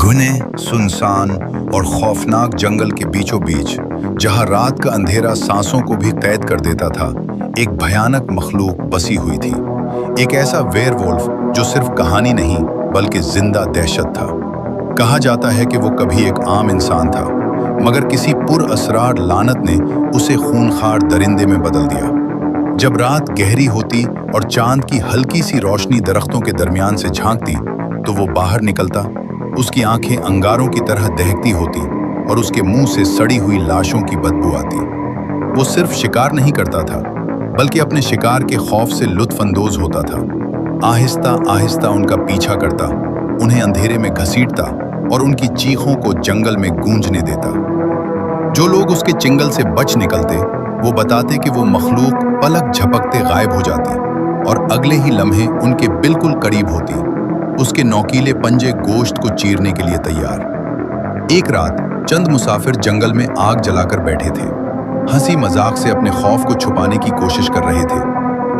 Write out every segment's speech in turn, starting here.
घने, सुनसान और खौफनाक जंगल के बीचों बीच, जहां रात का अंधेरा सांसों को भी कैद कर देता था, एक भयानक मखलूक बसी हुई थी। एक ऐसा वेयरवुल्फ जो सिर्फ कहानी नहीं बल्कि जिंदा दहशत था। कहा जाता है कि वो कभी एक आम इंसान था, मगर किसी पुरअसरार लानत ने उसे खूंखार दरिंदे में बदल दिया। जब रात गहरी होती और चांद की हल्की सी रोशनी दरख्तों के दरमियान से झांकती, तो वो बाहर निकलता। उसकी आंखें अंगारों की तरह दहकती होती और उसके मुंह से सड़ी हुई लाशों की बदबू आती। वो सिर्फ शिकार नहीं करता था, बल्कि अपने शिकार के खौफ से लुत्फ अंदोज होता था। आहिस्ता आहिस्ता उनका पीछा करता, उन्हें अंधेरे में घसीटता और उनकी चीखों को जंगल में गूंजने देता। जो लोग उसके चिंगल से बच निकलते, वो बताते कि वो मखलूक पलक झपकते गायब हो जाती और अगले ही लम्हे उनके बिल्कुल करीब होती, उसके नौकीले पंजे गोश्त को चीरने के लिए तैयार। एक रात चंद मुसाफिर जंगल में आग जलाकर बैठे थे, हंसी मजाक से अपने खौफ को छुपाने की कोशिश कर रहे थे।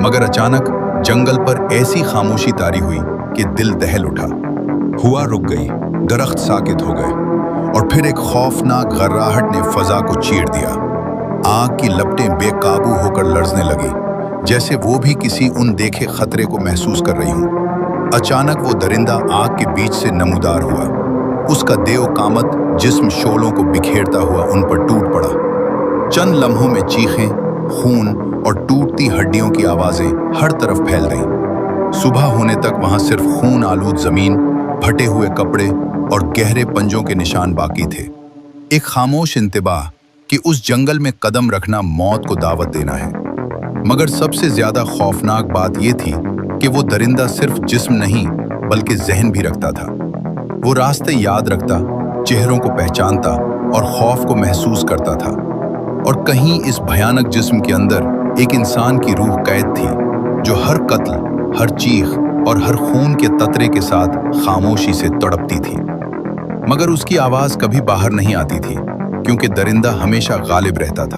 मगर अचानक जंगल पर ऐसी खामोशी तारी हुई कि दिल दहल उठा। हवा रुक गई, दरख्त साकित हो गए और फिर एक खौफनाक गर्राहट ने फजा को चीर दिया। आग की लपटें बेकाबू होकर लरजने लगी, जैसे वो भी किसी अनदेखे खतरे को महसूस कर रही हूं। अचानक वो दरिंदा आग के बीच से नमूदार हुआ। उसका देव कामत जिस्म शोलों को बिखेरता हुआ उन पर टूट पड़ा। चंद लम्हों में चीखें, खून और टूटती हड्डियों की आवाजें हर तरफ फैल गईं। सुबह होने तक वहां सिर्फ खून आलूद जमीन, फटे हुए कपड़े और गहरे पंजों के निशान बाकी थे। एक खामोश इंतबाह कि उस जंगल में कदम रखना मौत को दावत देना है। मगर सबसे ज्यादा खौफनाक बात यह थी कि वो दरिंदा सिर्फ जिस्म नहीं बल्कि जहन भी रखता था। वो रास्ते याद रखता, चेहरों को पहचानता और खौफ को महसूस करता था। और कहीं इस भयानक जिस्म के अंदर एक इंसान की रूह कैद थी, जो हर कत्ल, हर चीख और हर खून के ततरे के साथ खामोशी से तड़पती थी। मगर उसकी आवाज कभी बाहर नहीं आती थी, क्योंकि दरिंदा हमेशा गालिब रहता था।